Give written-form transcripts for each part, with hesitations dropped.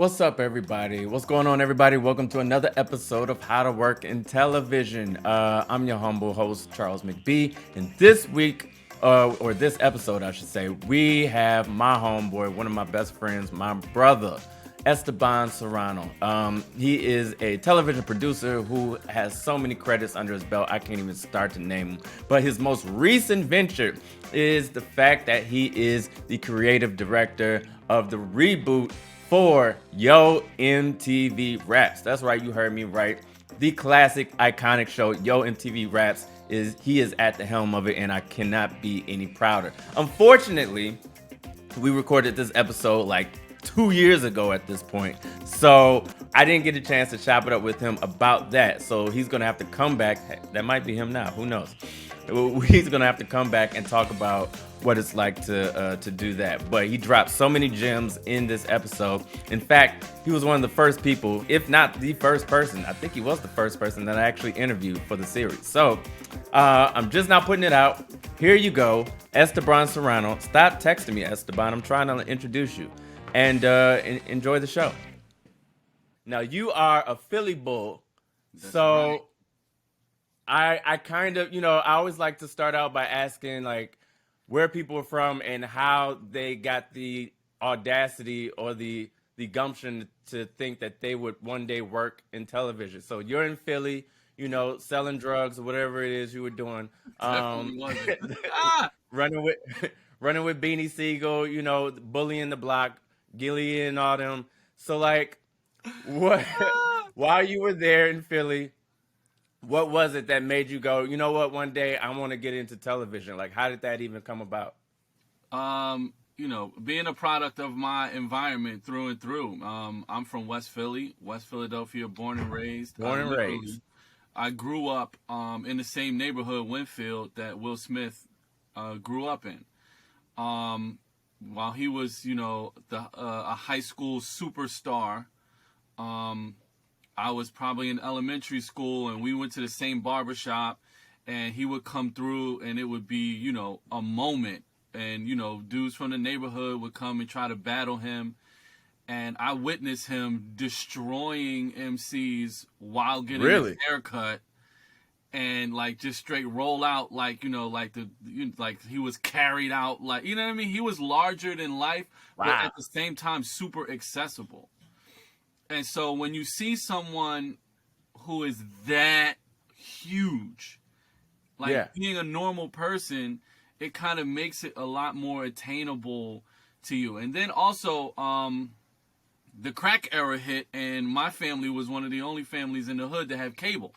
What's up, everybody? What's going on, everybody? Welcome to another episode of How to Work in Television. I'm your humble host, Charles McBee, and this week, or this episode, I should say, we have my homeboy, one of my best friends, my brother, Esteban Serrano. He is a television producer who has so many credits under his belt, I can't even start to name them. But his most recent venture is the fact that he is the creative director of the reboot for Yo MTV Raps. That's right, you heard me right. The classic, iconic show, Yo MTV Raps, he is at the helm of it, and I cannot be any prouder. Unfortunately, we recorded this episode like 2 years ago at this point, so I didn't get a chance to chop it up with him about that. So he's gonna have to come back. Heck, that might be him now. Who knows? He's gonna have to come back and talk about what it's like to do that. But he dropped so many gems in this episode. In fact, he was one of the first people, if not the first person. I think he was the first person that I actually interviewed for the series. So I'm just now putting it out. Here you go, Esteban Serrano. Stop texting me, Esteban. I'm trying to introduce you, and enjoy the show. Now you are a Philly Bull, That's so right. I kind of, I always like to start out by asking like where people are from and how they got the audacity or the gumption to think that they would one day work in television. So you're in Philly, selling drugs or whatever it is you were doing. Um Definitely wasn't. Ah! running with running with Beanie Siegel, bullying the block, Gilly and all them. So like what Ah! while you were there in Philly, what was it that made you go, you know what, one day I want to get into television? Like, how did that even come about? Being a product of my environment through and through. I'm from West Philly, West Philadelphia, born and raised. Born and raised. I grew up in the same neighborhood, Winfield, that Will Smith grew up in. While he was, a high school superstar, I was probably in elementary school, and we went to the same barbershop, and he would come through, and it would be, a moment. And, dudes from the neighborhood would come and try to battle him. And I witnessed him destroying MCs while getting his Really? haircut, and like just straight roll out like like he was carried out, like, you know what I mean. He was larger than life, but Wow. at the same time super accessible. And so when you see someone who is that huge, like Yeah. being a normal person, it kind of makes it a lot more attainable to you. And then also, the crack era hit, and my family was one of the only families in the hood to have cable.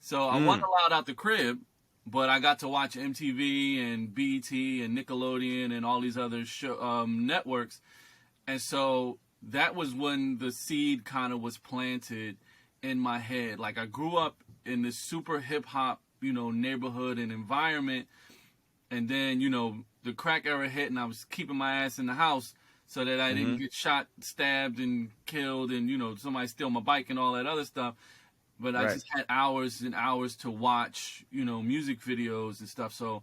So I wasn't Mm. allowed out the crib, but I got to watch MTV and BET and Nickelodeon and all these other networks. And so that was when the seed kind of was planted in my head. Like, I grew up in this super hip hop, neighborhood and environment. And then, the crack era hit, and I was keeping my ass in the house so that I didn't Hmm. get shot, stabbed, and killed, and, somebody steal my bike and all that other stuff. But I Right. just had hours and hours to watch, music videos and stuff. So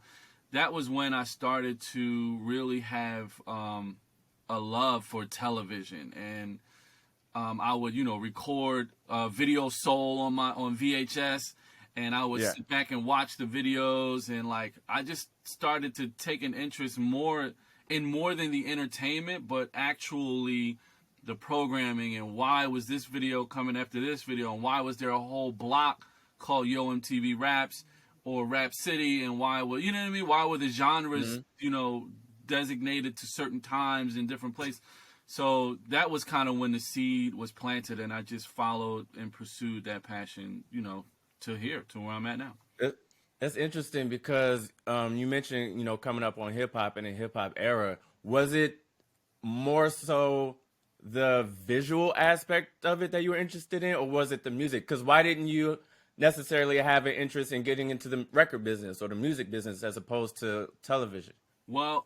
that was when I started to really have a love for television. And I would, record Video Soul on VHS, and I would Yeah. sit back and watch the videos, and like I just started to take an interest more than the entertainment, but actually the programming, and why was this video coming after this video, and why was there a whole block called Yo MTV Raps or Rap City, and why were, you know what I mean? Why were the genres, Hmm. designated to certain times in different places? So that was kind of when the seed was planted, and I just followed and pursued that passion, to here, to where I'm at now. It- That's interesting because you mentioned, coming up on hip hop and the hip hop era. Was it more so the visual aspect of it that you were interested in, or was it the music? Because why didn't you necessarily have an interest in getting into the record business or the music business as opposed to television? Well,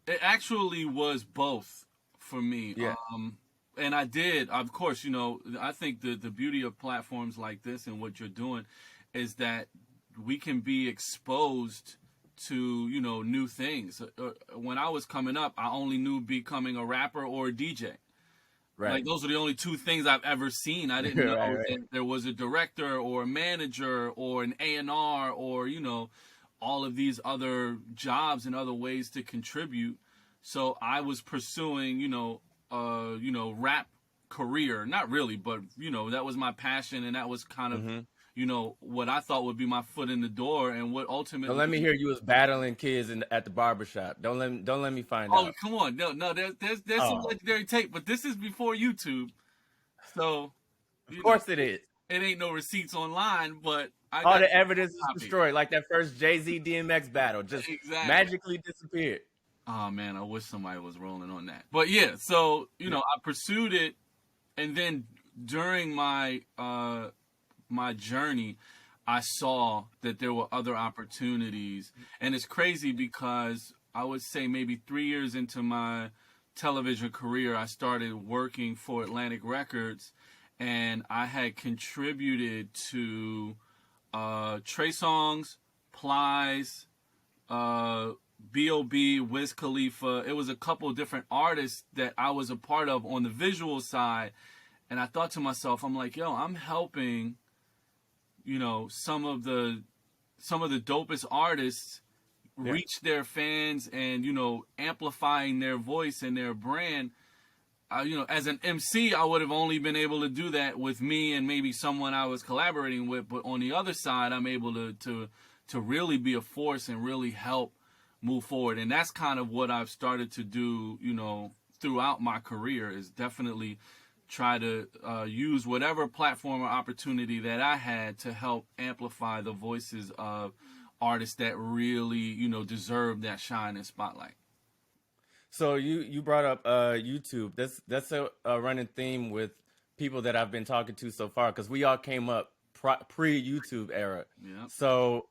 it actually was both for me. Yeah. And I did, of course, I think the beauty of platforms like this and what you're doing is that we can be exposed to, new things. When I was coming up, I only knew becoming a rapper or a DJ. Right. Like those are the only two things I've ever seen. I didn't know Right. Right. that there was a director or a manager or an A&R or all of these other jobs and other ways to contribute. So I was pursuing rap career. Not really, but that was my passion, and that was kind of Mm-hmm. what I thought would be my foot in the door, and what Don't let me ultimately. hear you was battling kids at the barbershop. Don't let me find Oh, out. come on, no, there's some Oh, legendary tape, but this is before YouTube, so of you know course it is. it ain't no receipts online, but I All got the evidence is copies. destroyed, like that first Jay-Z DMX battle, just Exactly. magically disappeared. Oh man, I wish somebody was rolling on that. But yeah, so Yeah. I pursued it, and then during my journey, I saw that there were other opportunities, and it's crazy because I would say maybe 3 years into my television career, I started working for Atlantic Records, and I had contributed to Trey Songz, Plies, uh, B.O.B., Wiz Khalifa. It was a couple of different artists that I was a part of on the visual side. And I thought to myself, I'm like, yo, I'm helping, some of the dopest artists Yeah. reach their fans and, amplifying their voice and their brand. As an MC, I would have only been able to do that with me and maybe someone I was collaborating with. But on the other side, I'm able to really be a force and really help move forward. And that's kind of what I've started to do, throughout my career, is definitely try to use whatever platform or opportunity that I had to help amplify the voices of artists that really, deserve that shine and spotlight. So you brought up YouTube. That's a running theme with people that I've been talking to so far because we all came up pre YouTube era. Yeah. So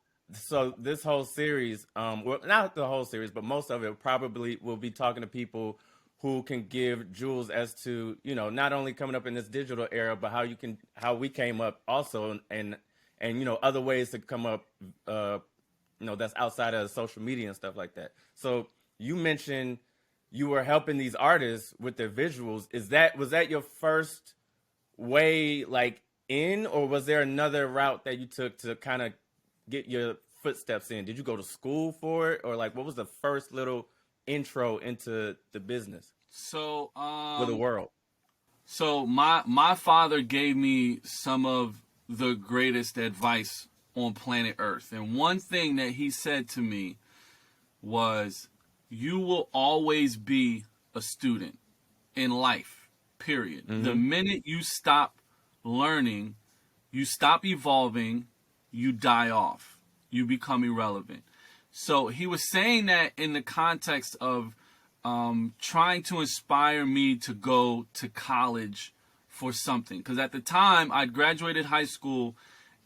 this whole series, well, not the whole series, but most of it probably will be talking to people who can give jewels as to not only coming up in this digital era, but how we came up also, and other ways to come up, that's outside of social media and stuff like that. So you mentioned you were helping these artists with their visuals. Was that your first way like in, or was there another route that you took to kind of get your footsteps in? Did you go to school for it, or like what was the first little intro into the business So, or the world? my father gave me some of the greatest advice on planet Earth, and one thing that he said to me was, "You will always be a student in life. Period. The Mm-hmm. minute you stop learning, you stop evolving, you die off. You become irrelevant." So he was saying that in the context of trying to inspire me to go to college for something. Because at the time, I'd graduated high school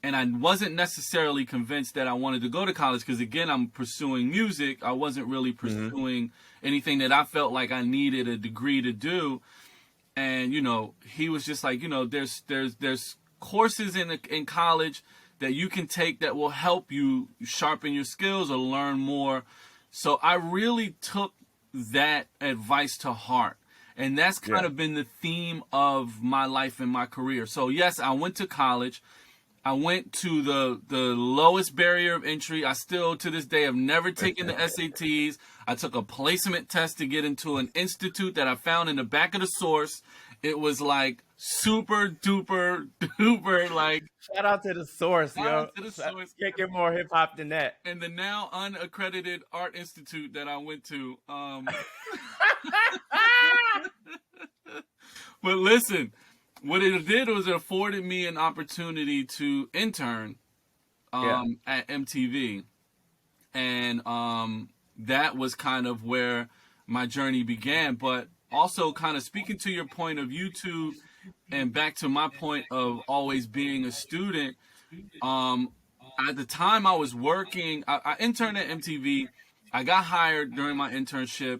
and I wasn't necessarily convinced that I wanted to go to college because, again, I'm pursuing music. I wasn't really Mm-hmm. pursuing anything that I felt like I needed a degree to do. And he was just like, there's courses in college that you can take that will help you sharpen your skills or learn more. So I really took that advice to heart. And that's kind Yeah. of been the theme of my life and my career. So yes, I went to college. I went to the lowest barrier of entry. I still, to this day, have never taken the SATs. I took a placement test to get into an institute that I found in the back of the source. It was like super duper duper, like, Shout out to the source, shout yo. out to the source. Can't get more hip hop than that. And the now unaccredited art institute that I went to. But listen, what it did was it afforded me an opportunity to intern Yeah. at MTV, and that was kind of where my journey began. But also, kind of speaking to your point of YouTube, and back to my point of always being a student. Um, at the time, I was working. I interned at MTV. I got hired during my internship,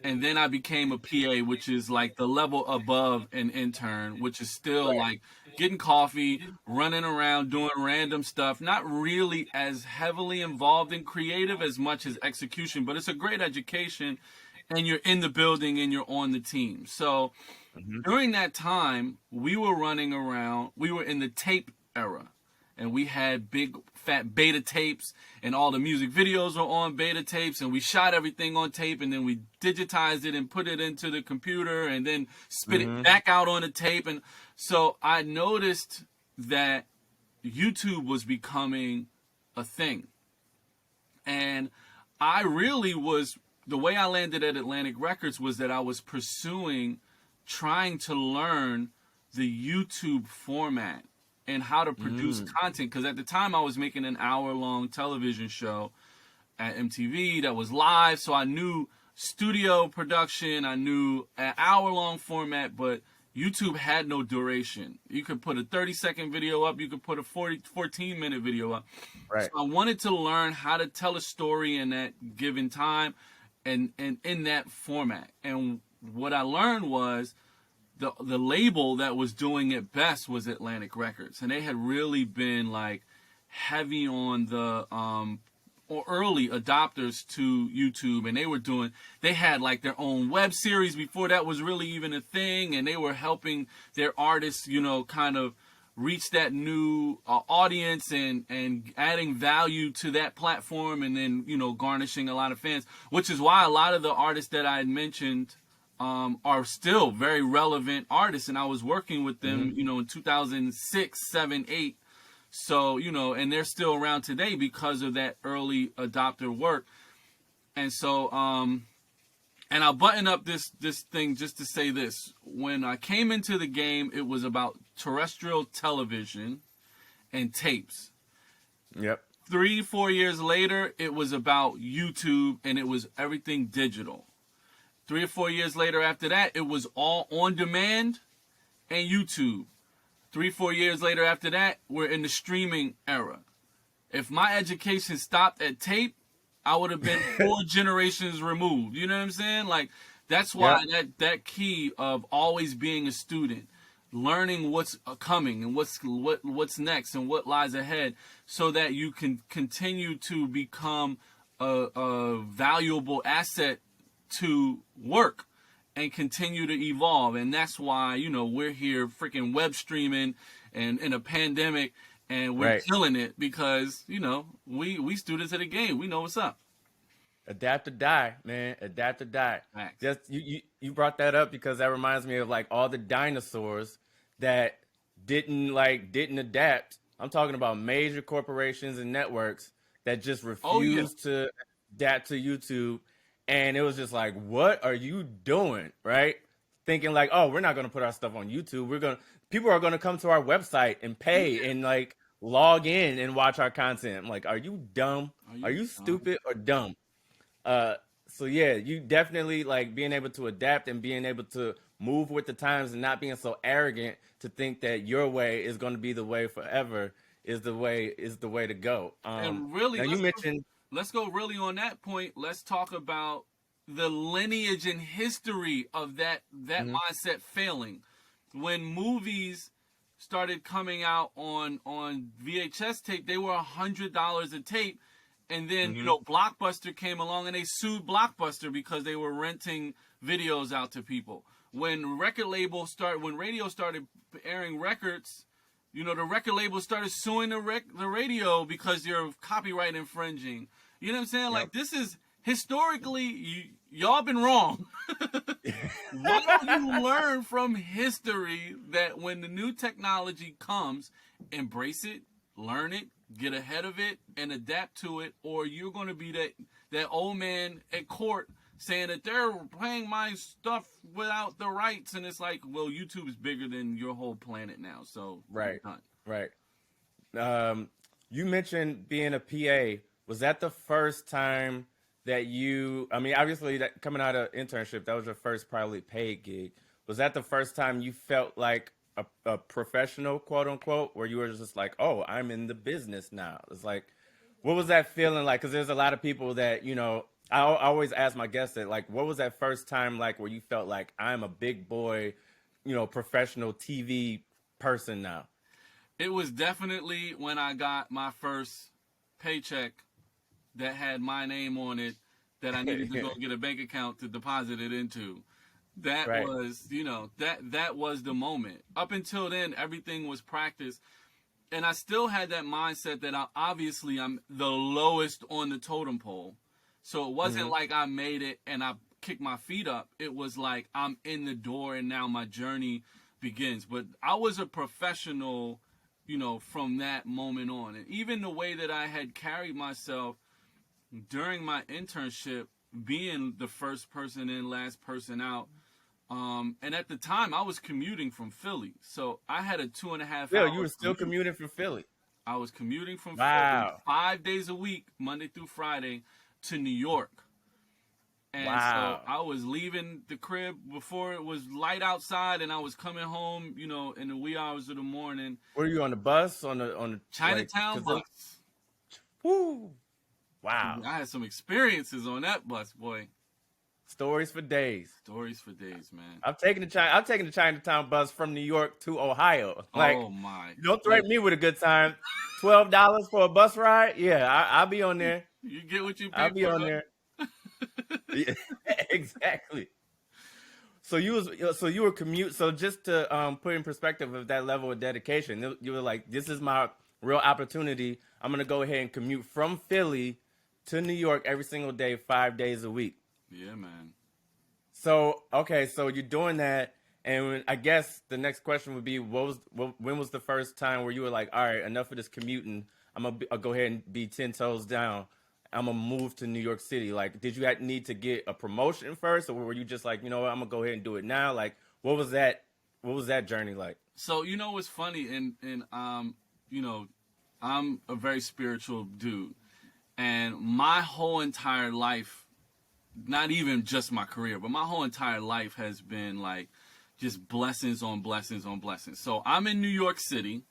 and then I became a PA, which is like the level above an intern, which is still Right. like getting coffee, running around, doing random stuff, not really as heavily involved in creative as much as execution, but it's a great education, and you're in the building and you're on the team. So During that time, we were running around, we were in the tape era, and we had big fat beta tapes, and all the music videos were on beta tapes, and we shot everything on tape, and then we digitized it and put it into the computer, and then spit it back out on the tape. And so I noticed that YouTube was becoming a thing. And I really was, the way I landed at Atlantic Records was that I was pursuing trying to learn the YouTube format and how to produce content. Because at the time I was making an hour-long television show at MTV that was live, so I knew studio production, I knew an hour-long format, but YouTube had no duration. You could put a 30-second video up, you could put a 14-minute video up. Right. So I wanted to learn how to tell a story in that given time and in that format. And what I learned was the label that was doing it best was Atlantic Records. And they had really been like heavy on the or early adopters to YouTube, and they had like their own web series before that was really even a thing, and they were helping their artists, kind of reach that new audience and adding value to that platform, and then, garnishing a lot of fans, which is why a lot of the artists that I had mentioned are still very relevant artists, and I was working with them, in 2006, 7, 8. So, and they're still around today because of that early adopter work. And so, and I'll button up this thing just to say this. When I came into the game, it was about terrestrial television and tapes. Yep. 3-4 years later, it was about YouTube, and it was everything digital. 3 or 4 years later after that, it was all on demand and YouTube. 3-4 years later after that, we're in the streaming era. If my education stopped at tape, I would have been 4 generations removed. You know what I'm saying? Like, that's why that key of always being a student, learning what's coming and what's next and what lies ahead, so that you can continue to become a valuable asset to work and continue to evolve. And that's why, we're here freaking web streaming and in a pandemic, and we're killing it because, we students of the game. We know what's up. Adapt or die, man. Adapt or die. Facts. Just you brought that up because that reminds me of like all the dinosaurs that didn't adapt. I'm talking about major corporations and networks that just refused to adapt to YouTube. And it was just like, what are you doing? Right? Thinking like, oh, we're not going to put our stuff on YouTube. People are going to come to our website and pay and like log in and watch our content. I'm like, are you dumb? Are you stupid or dumb? So yeah, you definitely like being able to adapt and being able to move with the times and not being so arrogant to think that your way is going to be the way forever is the way to go. And really, now you mentioned. Let's go really on that point. Let's talk about the lineage and history of that mindset failing. When movies started coming out on VHS tape, they were $100 a tape. And then, Blockbuster came along and they sued Blockbuster because they were renting videos out to people. When radio started airing records, the record label started suing the radio because you're copyright infringing. You know what I'm saying? Yep. Like, this is historically, y'all been wrong. Why don't you learn from history that when the new technology comes, embrace it, learn it, get ahead of it, and adapt to it, or you're going to be that old man at court saying that they're playing my stuff without the rights, and it's like, well, YouTube is bigger than your whole planet now, so right. You mentioned being a PA. Was that the first time that obviously that coming out of internship, that was your first probably paid gig. Was that the first time you felt like a professional, quote unquote, where you were just like, oh, I'm in the business now? It's like, what was that feeling like? Because there's a lot of people that, I always ask my guests that, like, what was that first time like where you felt like I'm a big boy, professional TV person now? It was definitely when I got my first paycheck that had my name on it that I needed to go get a bank account to deposit it into. That Right. was, that was the moment. Up until then, everything was practice, and I still had that mindset that obviously I'm the lowest on the totem pole. So it wasn't Hmm. like I made it and I kicked my feet up. It was like I'm in the door and now my journey begins. But I was a professional, from that moment on. And even the way that I had carried myself during my internship, being the first person in, last person out. And at the time, I was commuting from Philly. So I had a 2.5 Still, you hour were still commute. commuting from Philly. I was commuting from Philly Wow. 5 days a week, Monday through Friday, to New York. And so Wow. I was leaving the crib before it was light outside, and I was coming home, in the wee hours of the morning. Were you on the bus on the like? Chinatown Cause bus. woo. Wow. I had some experiences on that bus, boy. Stories for days. Stories for days, man. I'm taking the Chinatown bus from New York to Ohio. Like, Oh my! you don't threaten me with a good time. $12 for a bus ride? Yeah, I'll be on there. You get what you I'll pay be for, on brother. there. Yeah, exactly. So you were commute. So just to put in perspective of that level of dedication, you were like, this is my real opportunity. I'm gonna go ahead and commute from Philly to New York every single day, 5 days a week. Yeah, man. So okay, so you're doing that, and I guess the next question would be, when was the first time where you were like, all right, enough of this commuting. I'll go ahead and be 10 toes down. I'm gonna move to New York City. Like, did you need to get a promotion first, or were you just like, you know what, I'm gonna go ahead and do it now? Like, what was that? What was that journey like? So what's funny, and you know, I'm a very spiritual dude, and my whole entire life, not even just my career, but my whole entire life has been like just blessings on blessings on blessings. So I'm in New York City,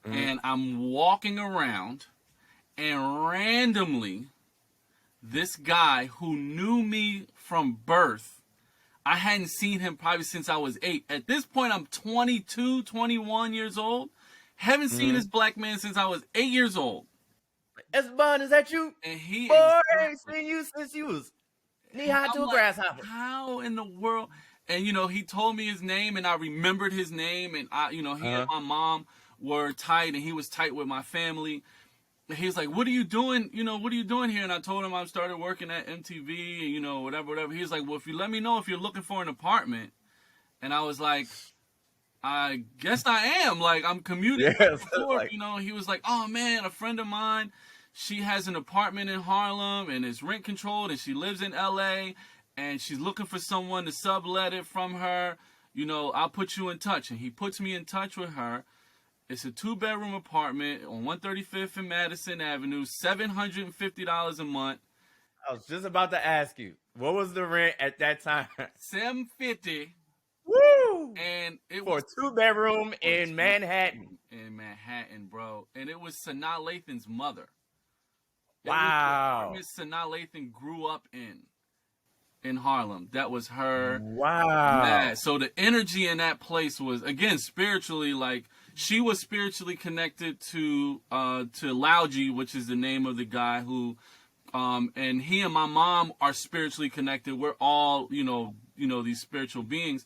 Mm-hmm. and I'm walking around, and randomly, this guy who knew me from birth, I hadn't seen him probably since I was 8. At this point, I'm 22, 21 years old. Haven't seen Mm-hmm. this black man since I was 8 years old. Esteban, is that you? And he Boy, I ain't exactly. seen you since you was knee And high I'm to a like, grasshopper. how in the world? And he told me his name, and I remembered his name. And he and Uh-huh. my mom were tight, and he was tight with my family. He was like, "What are you doing? What are you doing here?" And I told him I started working at MTV, and whatever. He was like, "Well, if you let me know if you're looking for an apartment," and I was like, "I guess I am. Like, I'm commuting back Yes, and forth." like He was like, "Oh man, a friend of mine, she has an apartment in Harlem, and it's rent controlled, and she lives in LA, and she's looking for someone to sublet it from her. I'll put you in touch." And he puts me in touch with her. It's a 2-bedroom apartment on 135th and Madison Avenue, $750 a month. I was just about to ask you, what was the rent at that time? $750, Woo! and it For was a 2 bedroom for a in Manhattan. two-bedroom in Manhattan, bro. And it was Sanaa Lathan's mother. It was the Wow. apartment Sanaa Lathan grew up in Harlem. That was her. Yeah. Wow. So the energy in that place was, again, spiritually, like she was spiritually connected to Lauji, which is the name of the guy who, and he and my mom are spiritually connected. We're all these spiritual beings.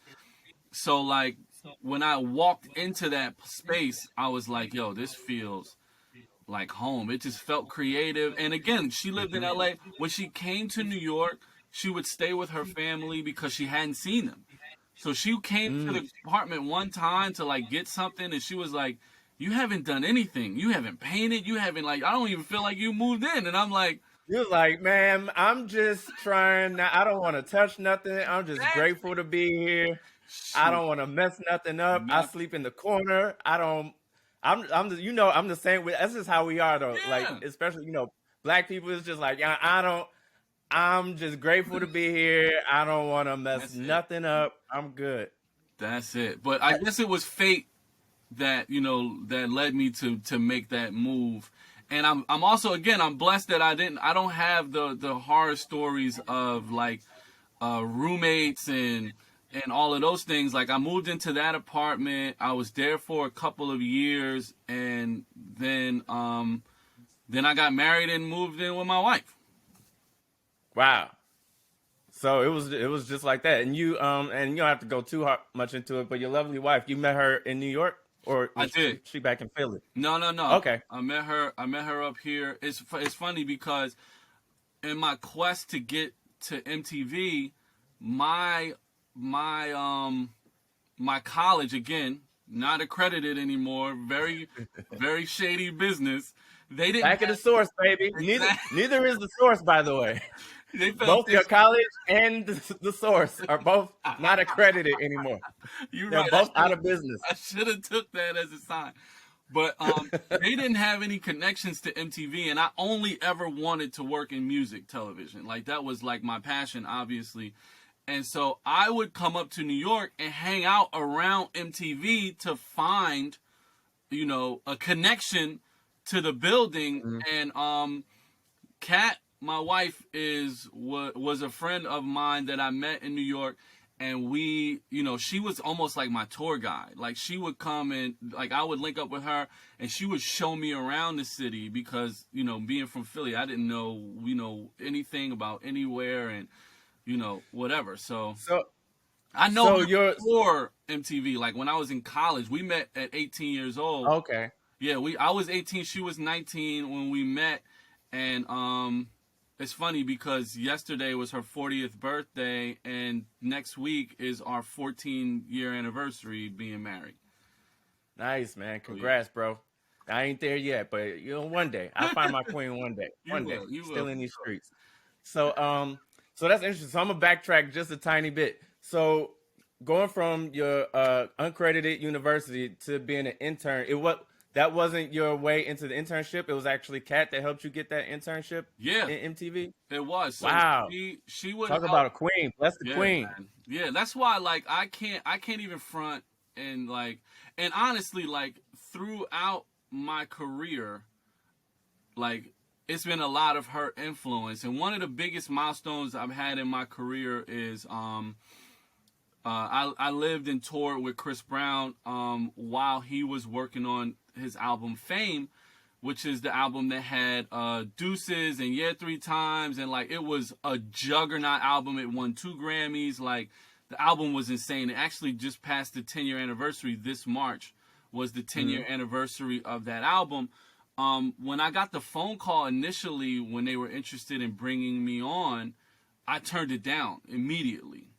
So like when I walked into that space, I was like, yo, this feels like home. It just felt creative. And again, she lived in Hmm. LA. When she came to New York, she would stay with her family because she hadn't seen them. So she came to Mm. the apartment one time to like get something, and she was like, "You haven't done anything. You haven't painted. You haven't like. I don't even feel like you moved in." And I'm like, You was like, man, I'm just trying. I don't want to touch nothing. I'm just "Exactly. grateful to be here. I Shoot, don't want to mess nothing up. I nothing. sleep in the corner. I don't. I'm the same. That's just how we are, though. Like, Yeah, especially, black people. It's just like, I don't. I'm just grateful to be here. I don't want to mess that's it. nothing up. I'm good. That's it." But I guess it was fate that that led me to make that move. And I'm also, again, I'm blessed that I don't have the horror stories of like roommates and all of those things. Like I moved into that apartment, I was there for a couple of years, and then I got married and moved in with my wife. Wow. So it was just like that. And you don't have to go too much into it, but your lovely wife, you met her in New York, or I was did. she back in Philly? No, no, no. Okay. I met her. I met her up here. It's funny because in my quest to get to MTV, my my my college, again, not accredited anymore, very shady business. They didn't Back at the have source, baby. Neither exactly. neither is the source, by the way. They felt Both your this. college and the source are both not accredited anymore. You're They're right. both out of business. I should have took that as a sign. But they didn't have any connections to MTV, and I only ever wanted to work in music television. Like that was like my passion, obviously. And so I would come up to New York and hang out around MTV to find, a connection to the building. Mhm. And Kat, my wife, was a friend of mine that I met in New York, and she was almost like my tour guide. Like she would come and like I would link up with her, and she would show me around the city because being from Philly, I didn't know anything about anywhere and whatever. So So I know so her you're before MTV. Like when I was in college, we met at 18 years old. okay. Yeah, I was 18, she was 19 when we met, and it's funny because yesterday was her 40th birthday, and next week is our 14-year anniversary being married. Nice, man. So yeah, Congrats, bro. I ain't there yet, but one day I'll find my queen. One day, you one day, will, you will still in for these sure. streets. So that's interesting. So I'm gonna backtrack just a tiny bit. So going from your uncredited university to being an intern, that wasn't your way into the internship. It was actually Kat that helped you get that internship Yeah, in MTV. it was. So Wow, she would talk help. about a queen. Bless the Yeah, queen. man. Yeah, that's why like I can't even front and like and honestly like throughout my career, like it's been a lot of her influence. And one of the biggest milestones I've had in my career is I lived and toured with Chris Brown while he was working on his album Fame, which is the album that had Deuces and Yeah Three Times, and like it was a juggernaut album. It won 2 Grammys. Like the album was insane. It actually just passed the 10-year anniversary this March. Was the 10-year Mhm. anniversary of that album. When I got the phone call initially when they were interested in bringing me on, I turned it down immediately.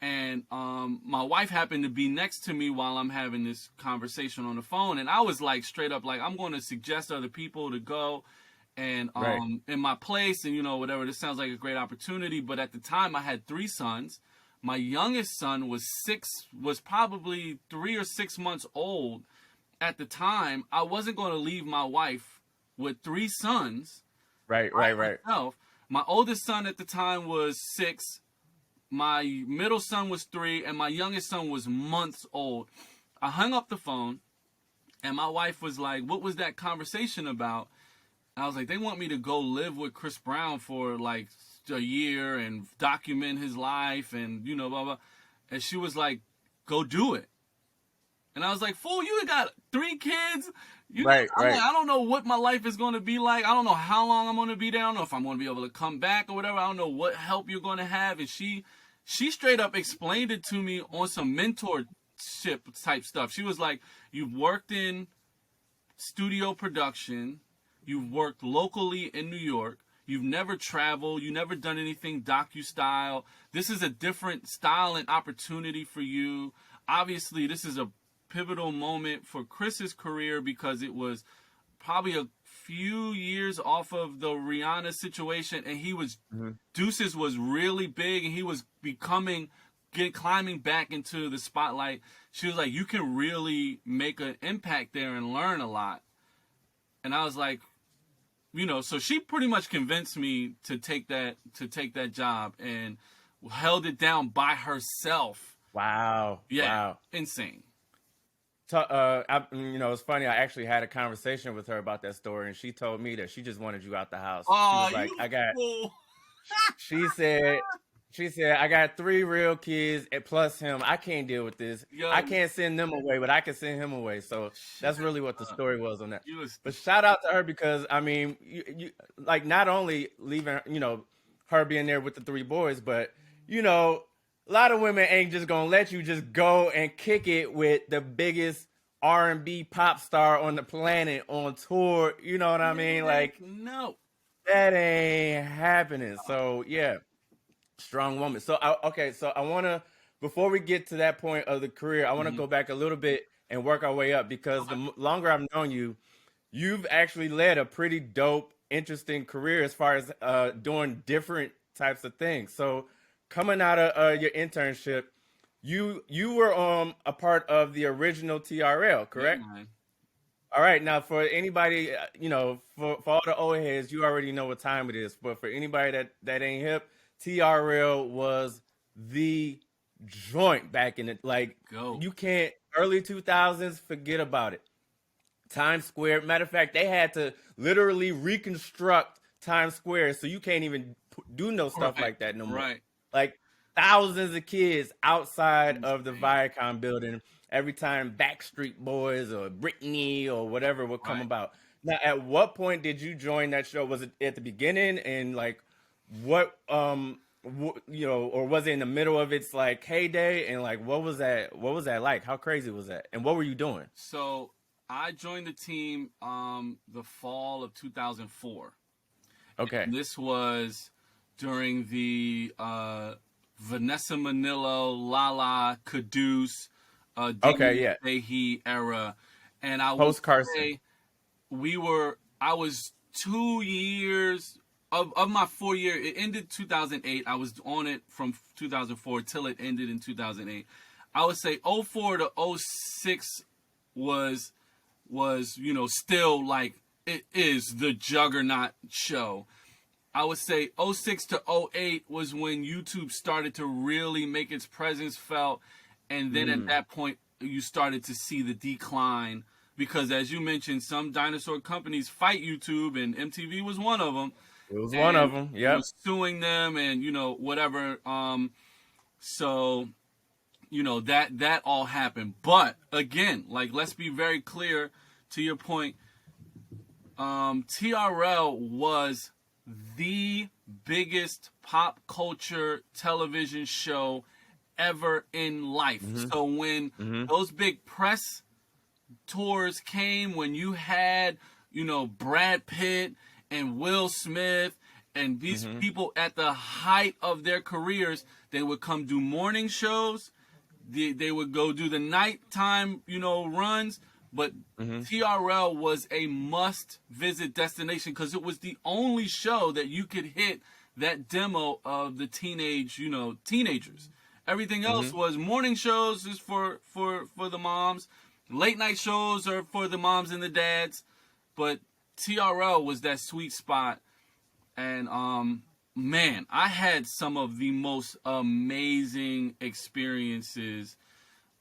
And my wife happened to be next to me while I'm having this conversation on the phone, and I was like straight up like I'm going to suggest other people to go and Right. in my place, and whatever. This sounds like a great opportunity, but at the time I had 3 sons. My youngest son was probably 3 or 6 months old at the time. I wasn't going to leave my wife with 3 sons Right. by Right. Right. herself. My oldest son at the time was 6. My middle son was 3, and my youngest son was months old. I hung up the phone, and my wife was like, "What was that conversation about?" And I was like, "They want me to go live with Chris Brown for like a year and document his life and blah blah." And she was like, "Go do it." And I was like, "Fool, you got 3 kids. Right. I'm like, Right. I don't know what my life is going to be like. I don't know how long I'm going to be there. I don't know if I'm going to be able to come back or whatever. I don't know what help you're going to have." And she straight up explained it to me on some mentorship type stuff. She was like, "You've worked in studio production. You've worked locally in New York. You've never traveled. You never done anything docu-style. This is a different style and opportunity for you. Obviously, this is a pivotal moment for Chris's career because it was probably a few years off of the Rihanna situation, and Mhm. Deuces was really big, and he was climbing back into the spotlight. She was like, "You can really make an impact there and learn a lot." And I was like, so she pretty much convinced me to take that job and held it down by herself. Wow. Yeah, Wow. insane. It's funny. I actually had a conversation with her about that story, and she told me that she just wanted you out the house. She Oh, was like, you "I got." fool! She said, "She said I got 3 real kids and plus him. I can't deal with this. Yo, I can't send them away, but I can send him away." So shut that's really what the up. story was on that. You was But shout out to her because I mean, you like not only leaving, her being there with the 3 boys, but you know, a lot of women ain't just gonna let you just go and kick it with the biggest R&B pop star on the planet on tour. You know what I mean? Heck Like no. that ain't happening. So yeah, strong woman. So okay, so I want to before we get to that point of the career, I want to Mhm. go back a little bit and work our way up because Okay. longer I've known you, you've actually led a pretty dope, interesting career as far as doing different types of things. So coming out of your internship, you were a part of the original TRL, Yeah, correct? man. All right, now for anybody, for all the old heads, you already know what time it is. But for anybody that ain't hip, TRL was the joint back in it. Like Go. you can't early 2000s, forget about it. Times Square. Matter of fact, they had to literally reconstruct Times Square, so you can't even do no stuff Right. like that no more. Right. Like thousands of kids outside of the Insane. Viacom building every time Backstreet Boys or Britney or whatever would come Right. about. Now, at what point did you join that show? Was it at the beginning, and like what or was it in the middle of its like heyday, and like what was that like? How crazy was that, and what were you doing? So I joined the team the fall of 2004. Okay. And this was during the Vanessa Manillo, Lala, Caduce, Okay, Didi yeah. Fahey era. And I would Post Carson. say I was 2 years of my 4 year, it ended 2008. I was on it from 2004 till it ended in 2008. I would say '04 to '06 was still like it is the juggernaut show. I would say '06 to '08 was when YouTube started to really make its presence felt, and then at that point you started to see the decline because, as you mentioned, some dinosaur companies fight YouTube, and MTV was one of them, It was one of and them. Yep. was suing them, and whatever. So that all happened, but again, like, let's be very clear to your point. TRL was the biggest pop culture television show ever in life. Mm-hmm. So when Mm-hmm. those big press tours came, when you had, Brad Pitt and Will Smith and these Mm-hmm. people at the height of their careers, they would come do morning shows. They would go do the nighttime, runs. But Mm-hmm. TRL was a must-visit destination because it was the only show that you could hit that demo of the teenagers. Everything else Mm-hmm. was morning shows is for the moms. Late night shows are for the moms and the dads. But TRL was that sweet spot. And man, I had some of the most amazing experiences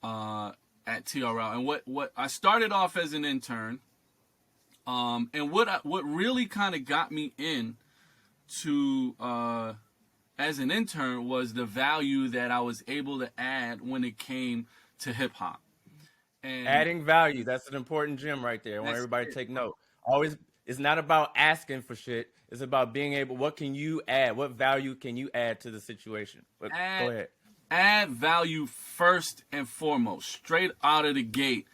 at TRL. And what I started off as an intern, and what really kind of got me in to as an intern was the value that I was able to add when it came to hip hop. And Adding value. That's an important gem right there. I want that's everybody to it. take note. Always, it's not about asking for shit. It's about being able. What can you add? What value can you add to the situation? But go Add ahead. add value first and foremost, straight out of the gate.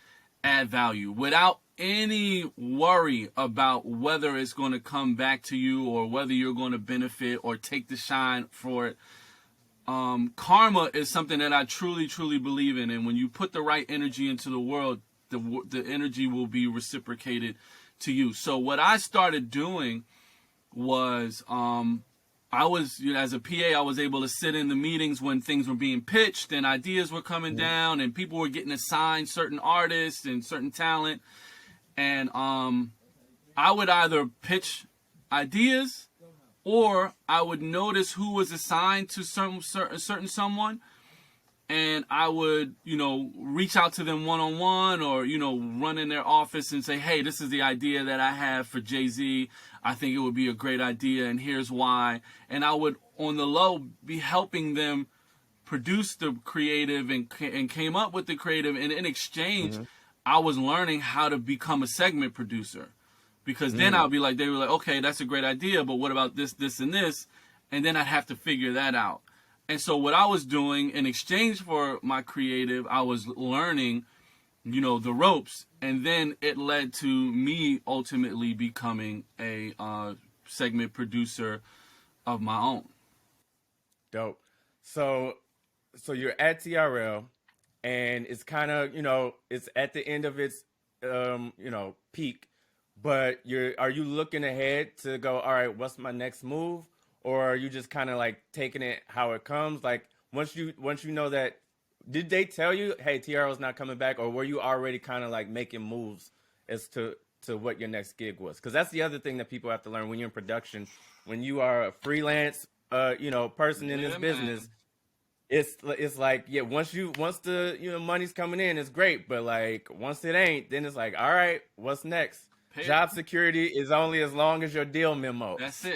Add value without any worry about whether it's going to come back to you or whether you're going to benefit or take the shine for it. Karma is something that I truly, truly believe in, and when you put the right energy into the world, the energy will be reciprocated to you. So what I started doing was, I was, as a PA, I was able to sit in the meetings when things were being pitched and ideas were coming Mm-hmm. down and people were getting assigned certain artists and certain talent, and I would either pitch ideas or I would notice who was assigned to certain someone, and I would, reach out to them one on one, or run in their office and say, "Hey, this is the idea that I have for Jay-Z. I think it would be a great idea, and here's why." And I would, on the low, be helping them produce the creative and came up with the creative, and in exchange, Mm-hmm. I was learning how to become a segment producer. Because then Mm. I'll be like, they were like, okay, that's a great idea, but what about this, this, and this? And then I'd have to figure that out. And so what I was doing in exchange for my creative, I was learning, the ropes, and then it led to me ultimately becoming a segment producer of my own. Dope. So you're at TRL, and it's kind of it's at the end of its peak, but are you looking ahead to go, all right, what's my next move, or are you just kind of like taking it how it comes? Like once you know that, did they tell you, hey, TRL's not coming back, or were you already kind of like making moves as to what your next gig was? Because that's the other thing that people have to learn when you're in production, when you are a freelance person in this Yeah, man. business. It's like, yeah, once the money's coming in, it's great, but like once it ain't, then it's like, all right, what's next? Pay Job security is only as long as your deal memo. That's it.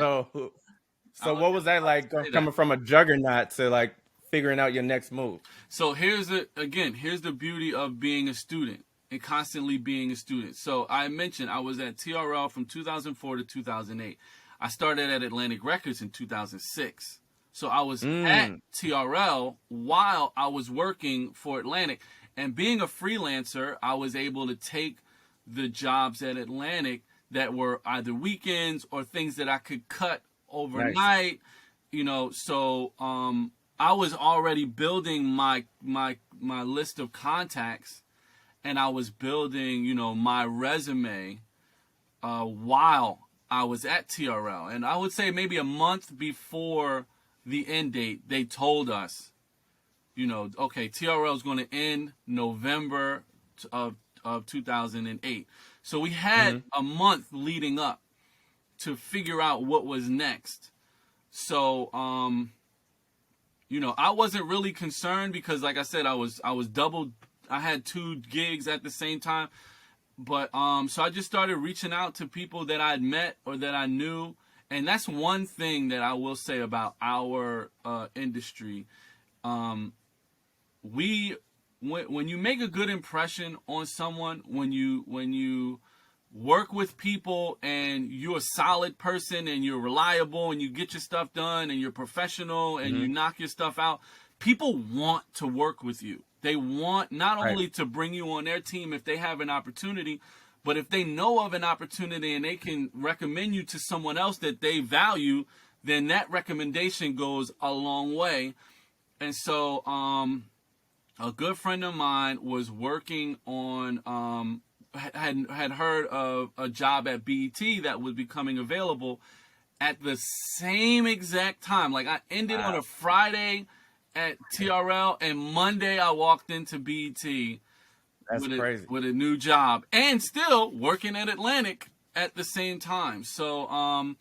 So what was that like, Say that. coming from a juggernaut to like figuring out your next move? So here's the beauty of being a student and constantly being a student. So I mentioned I was at TRL from 2004 to 2008. I started at Atlantic Records in 2006. So I was at TRL while I was working for Atlantic. And being a freelancer, I was able to take the jobs at Atlantic that were either weekends or things that I could cut Nice. overnight. So I was already building my list of contacts, and I was building my resume while I was at TRL. And I would say maybe a month before the end date, they told us, okay, TRL is going to end November of 2008. So we had a month leading up to figure out what was next. So I wasn't really concerned because, like I said, I was double. I had two gigs at the same time, but so I just started reaching out to people that I'd met or that I knew, and that's one thing that I will say about our industry. When you make a good impression on someone, when you work with people and you're a solid person and you're reliable and you get your stuff done and you're professional and you knock your stuff out, people want to work with you. They want not Right. only to bring you on their team if they have an opportunity, but if they know of an opportunity and they can recommend you to someone else that they value, then that recommendation goes a long way. And so a good friend of mine was working on had heard of a job at BET that was becoming available at the same exact time. Like I ended on Wow. a Friday at TRL, and Monday I walked into BET That's crazy. with a new job and still working at Atlantic at the same time. So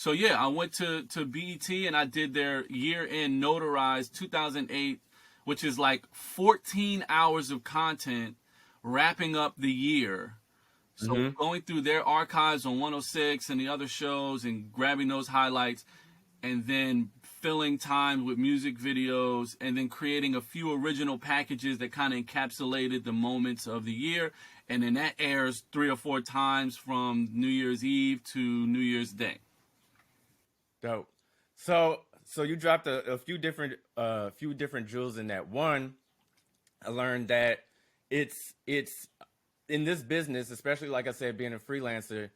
yeah, I went to BET and I did their year-end notarized 2008, which is like 14 hours of content wrapping up the year. So going through their archives on 106 and the other shows and grabbing those highlights and then filling time with music videos and then creating a few original packages that kind of encapsulated the moments of the year. And then that airs 3 or 4 times from New Year's Eve to New Year's Day. Dope. So you dropped a few different jewels in that. One, I learned that it's in this business, especially like I said, being a freelancer,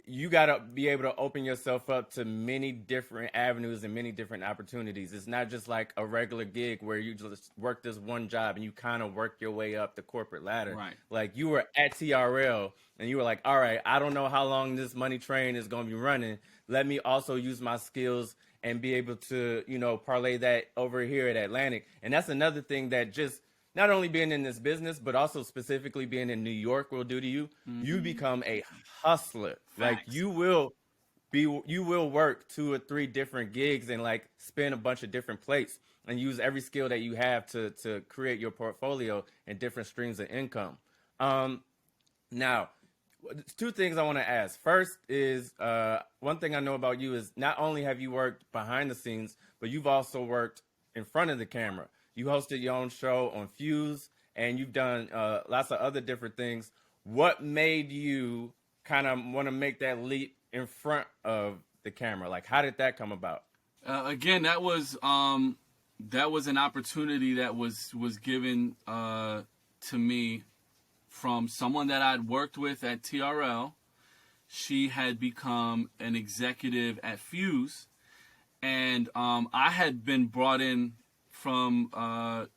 you got to be able to open yourself up to many different avenues and many different opportunities. It's not just like a regular gig where you just work this one job and you kind of work your way up the corporate ladder. Right. Like you were at TRL and you were like, all right, I don't know how long this money train is going to be running. Let me also use my skills and be able to, parlay that over here at Atlantic. And that's another thing that just not only being in this business, but also specifically being in New York will do to you. You become a hustler. Like Facts. you will work 2 or 3 different gigs and like spin a bunch of different plates and use every skill that you have to create your portfolio and different streams of income. Now, 2 things I want to ask. First is one thing I know about you is not only have you worked behind the scenes, but you've also worked in front of the camera. You hosted your own show on Fuse, and you've done lots of other different things. What made you kind of want to make that leap in front of the camera? Like, how did that come about? Again, that was that was an opportunity that was given to me from someone that I'd worked with at TRL. She had become an executive at Fuse, and I had been brought in from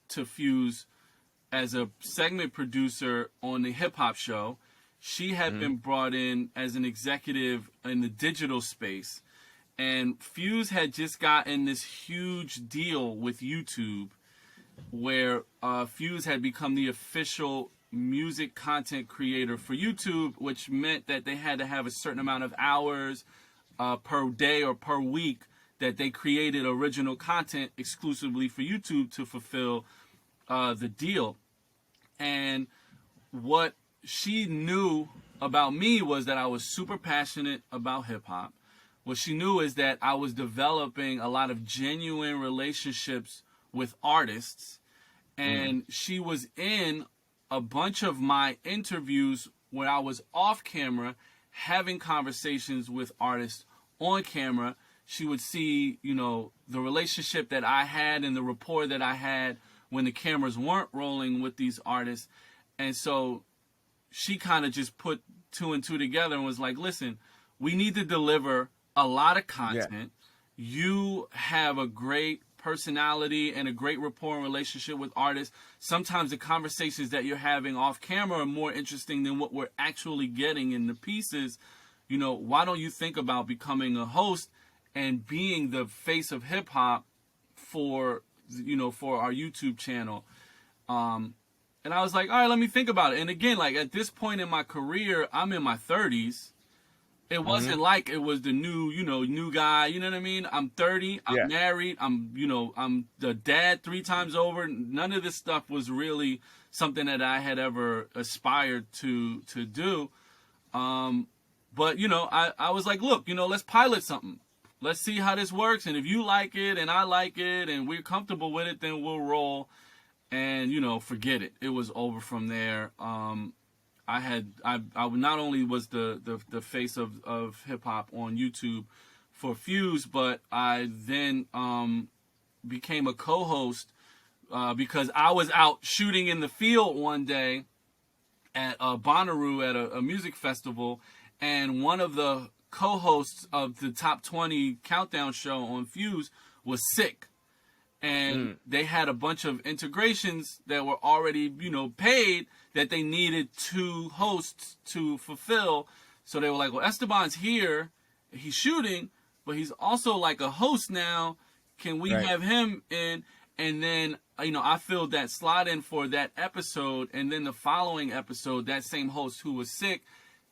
to Fuse as a segment producer on the hip hop show. She had been brought in as an executive in the digital space. And Fuse had just gotten this huge deal with YouTube where Fuse had become the official music content creator for YouTube, which meant that they had to have a certain amount of hours per day or per week that they created original content exclusively for YouTube to fulfill the deal. And what she knew about me was that I was super passionate about hip hop. What she knew is that I was developing a lot of genuine relationships with artists, and she was in a bunch of my interviews where I was off camera having conversations with artists on camera. She would see, you know, the relationship that I had and the rapport that I had when the cameras weren't rolling with these artists. And so she kind of just put two and two together and was like, listen, we need to deliver a lot of content. Yeah. You have a great personality and a great rapport and relationship with artists. Sometimes the conversations that you're having off camera are more interesting than what we're actually getting in the pieces. You know, why don't you think about becoming a host and being the face of hip hop for, you know, for our YouTube channel? And I was like, all right, let me think about it. And again, like at this point in my career, I'm in my 30s. It wasn't like it was the new guy, you know what I mean? I'm 30, I'm married, I'm the dad 3 times over. None of this stuff was really something that I had ever aspired to do. But, you know, I was like, look, you know, let's pilot something. Let's see how this works. And if you like it and I like it and we're comfortable with it, then we'll roll. And, you know, forget it. It was over from there. I not only was the face of hip hop on YouTube for Fuse, but I then became a co-host because I was out shooting in the field one day at Bonnaroo at a music festival, and one of the co-hosts of the Top 20 Countdown show on Fuse was sick. And they had a bunch of integrations that were already, you know, paid that they needed 2 hosts to fulfill. So they were like, well, Esteban's here. He's shooting, but he's also like a host now. Can we have him in? And then, you know, I filled that slot in for that episode. And then the following episode, that same host who was sick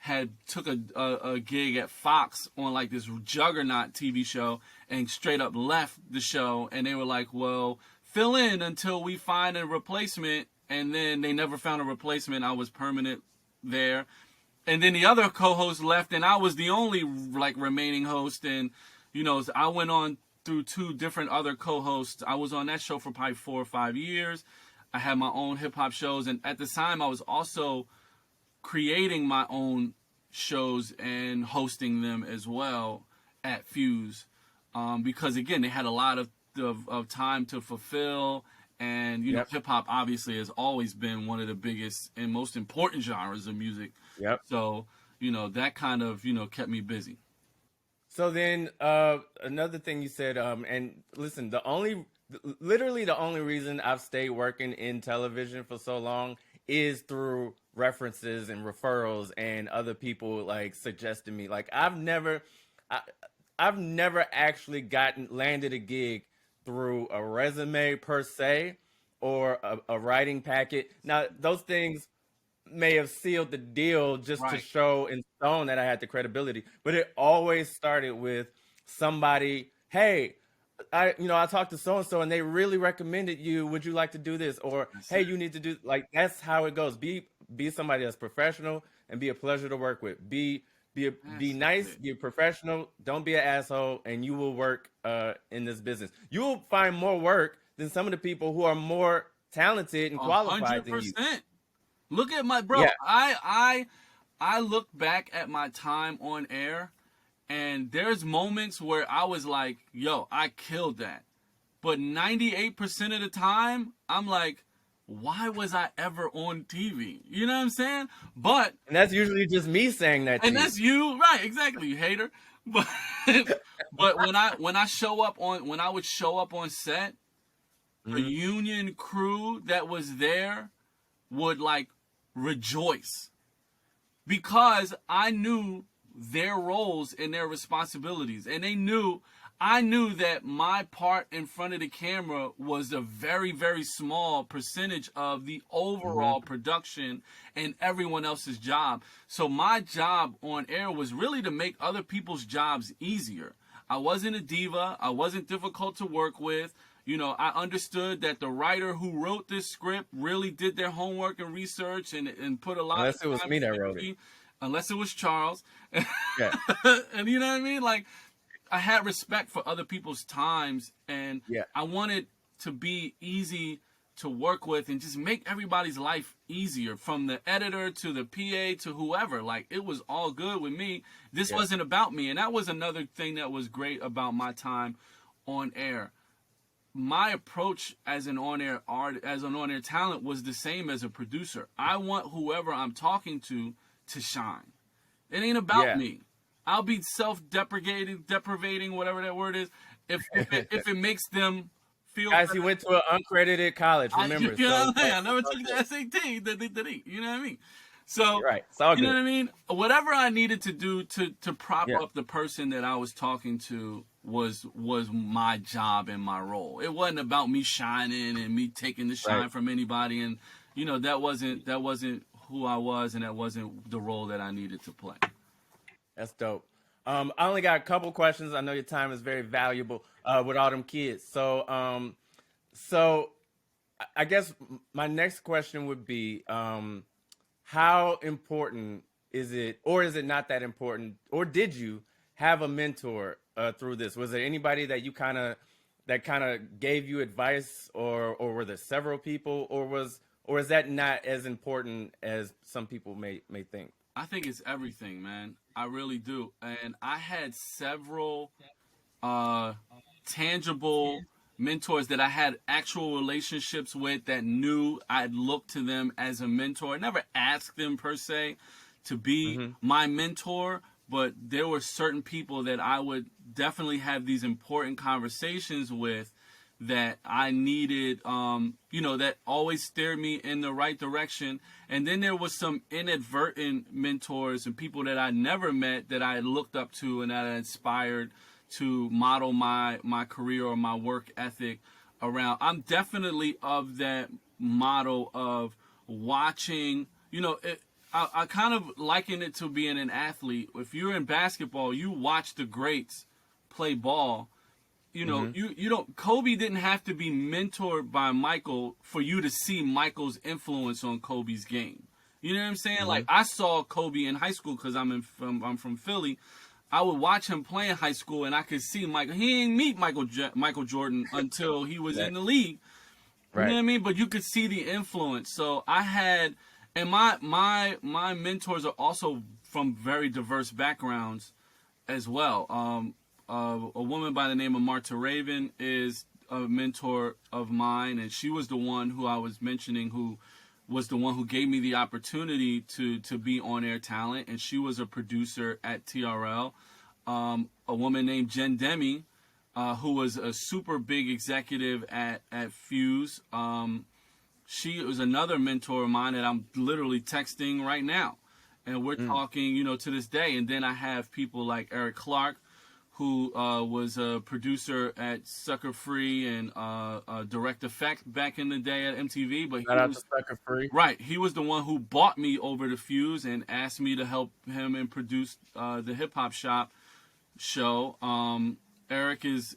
had took a gig at Fox on like this juggernaut TV show and straight up left the show. And they were like, well, fill in until we find a replacement. And then they never found a replacement. I was permanent there. And then the other co-host left and I was the only like remaining host. And, you know, I went on through 2 different other co-hosts. I was on that show for probably 4 or 5 years. I had my own hip hop shows. And at the time I was also creating my own shows and hosting them as well at Fuse, because again they had a lot of time to fulfill, and you know hip hop obviously has always been one of the biggest and most important genres of music. So you know that kind of kept me busy. So then another thing you said, and listen, literally the only reason I've stayed working in television for so long is through references and referrals and other people like suggesting me. Like I've never actually landed a gig through a resume per se or a writing packet. Now those things may have sealed the deal just to show in stone that I had the credibility, but it always started with somebody, hey, I talked to so-and-so and they really recommended you. Would you like to do this? Or, hey, you need to do, like, that's how it goes. Be somebody that's professional and be a pleasure to work with. Be nice, be professional. Don't be an asshole, and you will work in this business. You will find more work than some of the people who are more talented and qualified 100%. Than you. Look at my bro. Yeah. I look back at my time on air, and there's moments where I was like, yo, I killed that. But 98% of the time, I'm like, why was I ever on TV? You know what I'm saying? But And that's usually just me saying that to and you. that's you, right? Exactly, you hater. But but when I show up on when I would show up on set, the Hmm. union crew that was there would like rejoice because I knew their roles and their responsibilities, and I knew that my part in front of the camera was a very, very small percentage of the Hmm. overall production and everyone else's job. So my job on air was really to make other people's jobs easier. I wasn't a diva. I wasn't difficult to work with. You know, I understood that the writer who wrote this script really did their homework and research and put a lot Unless it of was time me and that wrote it. energy, unless it was Charles. Yeah. And you know what I mean? Like, I had respect for other people's times, and Yeah. I wanted to be easy to work with and just make everybody's life easier, from the editor to the PA to whoever. Like, it was all good with me. This Yeah. wasn't about me, and that was another thing that was great about my time on air. My approach as an on-air as an on-air talent was the same as a producer. I want whoever I'm talking to shine. It ain't about Yeah. me. I'll be deprivating, whatever that word is, if it makes them feel Guys, he better. went to an uncredited college. You Remember, know so what I'm saying? I it's never all took the good. SAT. You know what I mean? So, You're right. It's all you know good. what I mean? Whatever I needed to do to prop Yeah. up the person that I was talking to was my job and my role. It wasn't about me shining and me taking the Right. shine from anybody. And you know, that wasn't who I was, and that wasn't the role that I needed to play. That's dope. I only got a couple questions. I know your time is very valuable with all them kids. So I guess my next question would be, how important is it, or is it not that important, or did you have a mentor through this? Was there anybody that you kind of gave you advice, or were there several people, or is that not as important as some people may think? I think it's everything, man. I really do. And I had several uh, tangible mentors that I had actual relationships with that knew I'd look to them as a mentor. I never asked them per se to be Hmm. my mentor, but there were certain people that I would definitely have these important conversations with that I needed, that always steered me in the right direction. And then there was some inadvertent mentors and people that I never met that I looked up to and that I inspired to model my career or my work ethic around. I'm definitely of that model of watching, I kind of liken it to being an athlete. If you're in basketball, you watch the greats play ball. Hmm. You don't. Kobe didn't have to be mentored by Michael for you to see Michael's influence on Kobe's game. You know what I'm saying? Hmm. Like, I saw Kobe in high school because I'm from Philly. I would watch him play in high school, and I could see Michael. He didn't meet Michael Jordan until he was Right. in the league. You know Right. what I mean? But you could see the influence. So I had, and my mentors are also from very diverse backgrounds as well. A woman by the name of Marta Raven is a mentor of mine, and she was the one who I was mentioning, who was the one who gave me the opportunity to be on air talent, and she was a producer at TRL. A woman named Jen Demi, who was a super big executive at Fuse. She was another mentor of mine that I'm literally texting right now. And we're Mm. talking, to this day. And then I have people like Eric Clark, who was a producer at Sucker Free and Direct Effect back in the day at MTV. But Shout out to Sucker Free. right, he was the one who bought me over to Fuse and asked me to help him and produce the Hip Hop Shop show. Eric is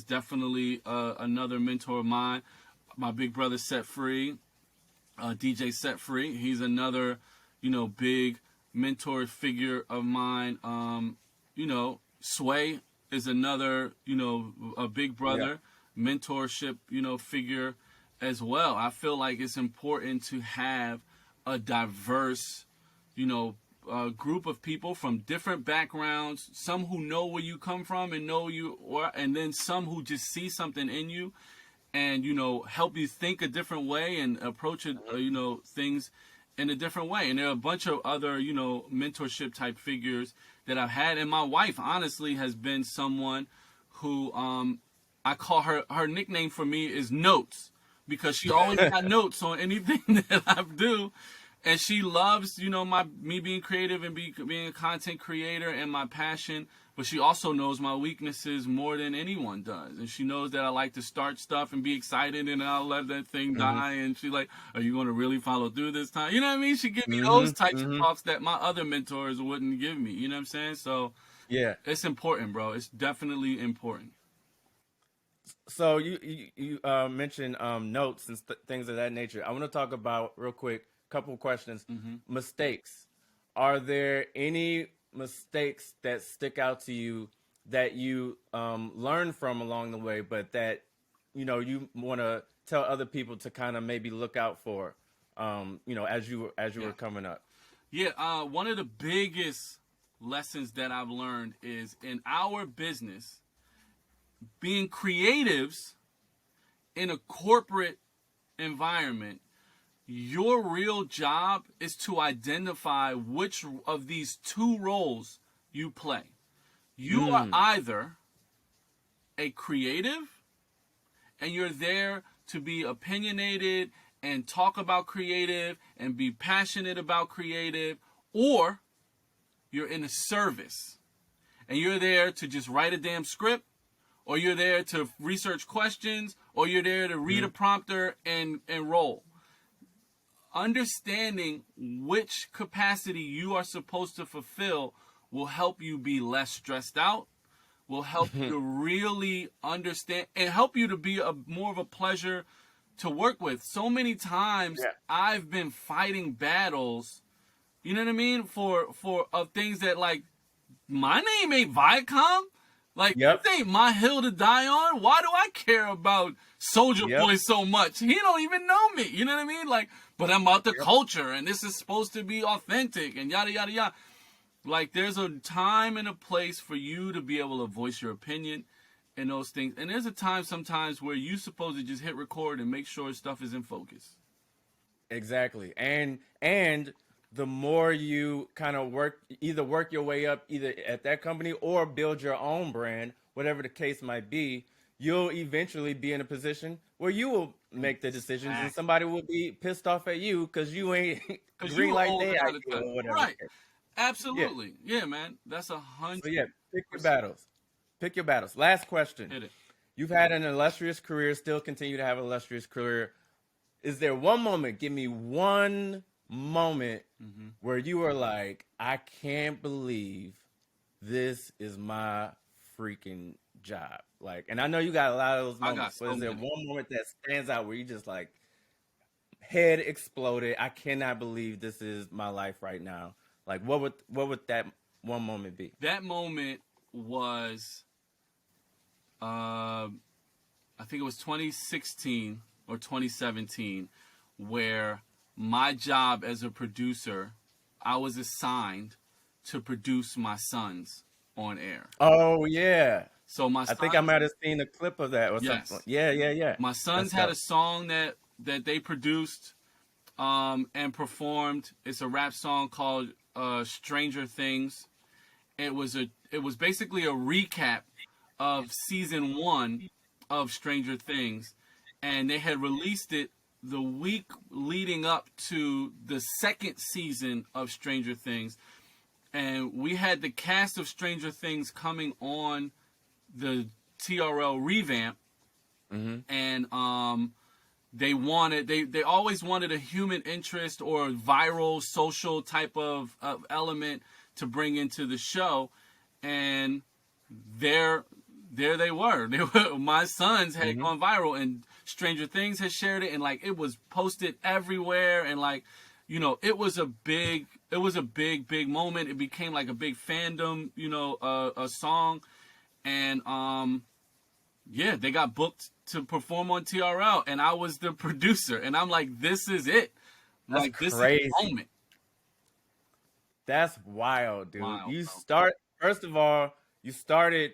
definitely another mentor of mine. My big brother Set Free, DJ Set Free. He's another, big mentor figure of mine. Sway is another, a big Yeah. brother mentorship, figure as well. I feel like it's important to have a diverse, you know, group of people from different backgrounds, some who know where you come from and know you, and then some who just see something in you and, help you think a different way and approach it, things in a different way. And there are a bunch of other, mentorship type figures that I've had. And my wife, honestly, has been someone who, I call her nickname for me is Notes, because she always got notes on anything that I do. And she loves, me being creative and being a content creator and my passion. But she also knows my weaknesses more than anyone does. And she knows that I like to start stuff and be excited, and I'll let that thing die. And she's like, are you going to really follow through this time? You know what I mean? She give me those types of talks that my other mentors wouldn't give me. You know what I'm saying? So Yeah. it's important, bro. It's definitely important. So you mentioned notes and things of that nature. I want to talk about real quick. Couple questions. Mistakes. Are there any mistakes that stick out to you that you learn from along the way, but that you want to tell other people to kind of maybe look out for, as you were coming up? Yeah. One of the biggest lessons that I've learned is in our business, being creatives in a corporate environment, your real job is to identify which of these two roles you play. You are either a creative and you're there to be opinionated and talk about creative and be passionate about creative, or you're in a service and you're there to just write a damn script, or you're there to research questions, or you're there to read a prompter and roll. Understanding which capacity you are supposed to fulfill will help you be less stressed out, will help you to really understand, and help you to be more of a pleasure to work with. So many times I've been fighting battles, you know what I mean, for things that, like, my name ain't Viacom. Like, this ain't my hill to die on. Why do I care about Soulja Boy so much? He don't even know me. You know what I mean? Like, but I'm about the culture, and this is supposed to be authentic, and yada, yada, yada. Like, there's a time and a place for you to be able to voice your opinion and those things. And there's a time sometimes where you're supposed to just hit record and make sure stuff is in focus. Exactly. And the more you kind of work your way up either at that company or build your own brand, whatever the case might be, you'll eventually be in a position where you will make the decisions and somebody will be pissed off at you because you ain't green light their idea or whatever. Right. Absolutely. Yeah, man. That's 100%. So yeah, pick your battles. Pick your battles. Last question. Hit it. You've had an illustrious career, still continue to have an illustrious career. Is there one moment, give me one moment where you were like, I can't believe this is my freaking job? Like, and I know you got a lot of those moments, but is there one moment that stands out where you just like, head exploded, I cannot believe this is my life right now? Like, what would that one moment be? That moment was, I think it was 2016 or 2017, where my job as a producer, I was assigned to produce my sons on air. Oh yeah. So I think I might have seen a clip of that or something. Yeah. My sons had a song that they produced and performed. It's a rap song called Stranger Things. It was basically a recap of season 1 of Stranger Things, and they had released it the week leading up to the second season of Stranger Things. And we had the cast of Stranger Things coming on the TRL revamp, and they always wanted a human interest or viral social type of element to bring into the show, and there they were. My sons had gone viral, and Stranger Things had shared it, and like it was posted everywhere, and like, it was a big moment. It became like a big fandom, a song, and they got booked to perform on TRL, and I was the producer, and I'm like, this is it. That's like, this crazy. is the moment. That's wild, dude. Wild, You bro. start first of all, you started,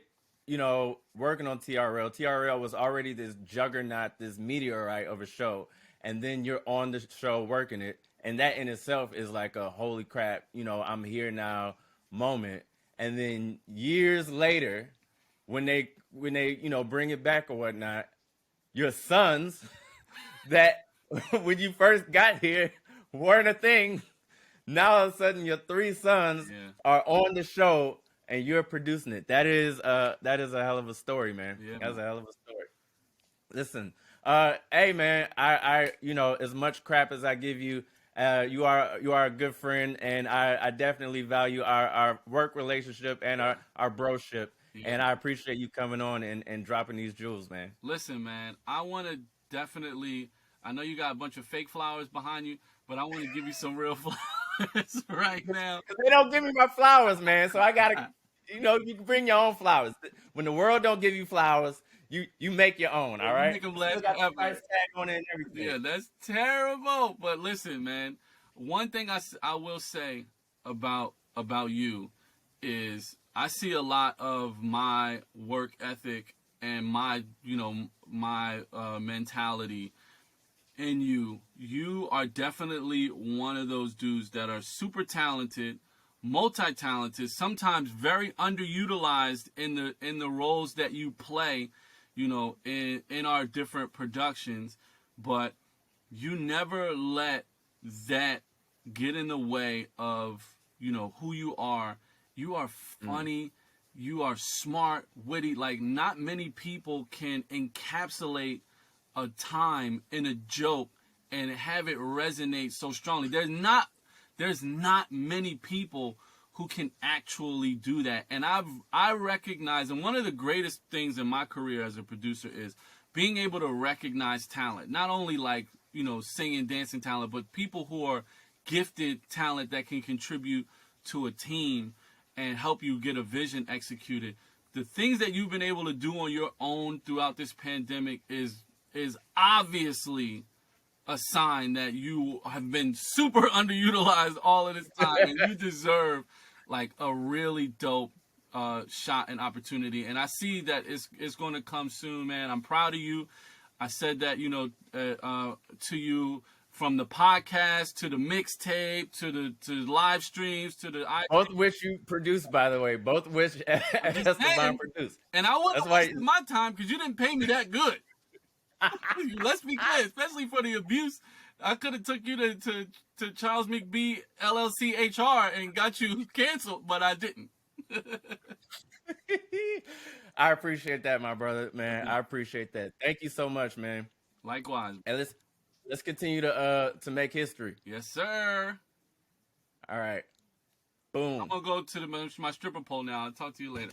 working on TRL. TRL was already this juggernaut, this meteorite of a show, and then you're on the show working it, and that in itself is like a holy crap, I'm here now moment. And then years later, when they bring it back or whatnot, your sons that when you first got here weren't a thing. Now all of a sudden your three sons Yeah. are on the show and you're producing it. That is a hell of a story, man. Yeah, That's man. a hell of a story. Listen, hey man, as much crap as I give you, you are a good friend, and I definitely value our work relationship and our broship, Yeah. and I appreciate you coming on and dropping these jewels, man. Listen, man, I want to definitely. I know you got a bunch of fake flowers behind you, but I want to give you some real flowers right now. Because they don't give me my flowers, man, so I gotta, you can bring your own flowers. When the world don't give you flowers, you make your own. All You right, make them still last got the price forever. tag on it and Yeah, everything. that's terrible. But listen, man, one thing I will say about you is I see a lot of my work ethic and my mentality in you. You are definitely one of those dudes that are super talented, multi-talented, sometimes very underutilized in the roles that you play, in our different productions, but you never let that get in the way of, who you are. You are Mm. funny, you are smart, witty. Like, not many people can encapsulate a time in a joke and have it resonate so strongly. There's not many people who can actually do that. And I recognize, and one of the greatest things in my career as a producer is being able to recognize talent. Not only like, singing, dancing talent, but people who are gifted talent that can contribute to a team and help you get a vision executed. The things that you've been able to do on your own throughout this pandemic is obviously a sign that you have been super underutilized all of this time, and you deserve like a really dope shot and opportunity. And I see that it's going to come soon, man. I'm proud of you. I said that, to you, from the podcast to the mixtape to the live streams to the Both which you produced, by the way. Both which I'm just Esteban saying. produced. And I wouldn't That's have why. wasted my time because you didn't pay me that good. Let's be clear, especially for the abuse. I could have took you to Charles McBee LLC HR and got you canceled, but I didn't. I appreciate that, my brother, man. I appreciate that. Thank you so much, man. Likewise. And let's continue to make history. Yes, sir. All right. I'm Boom. gonna go to my stripper pole now. I'll talk to you later.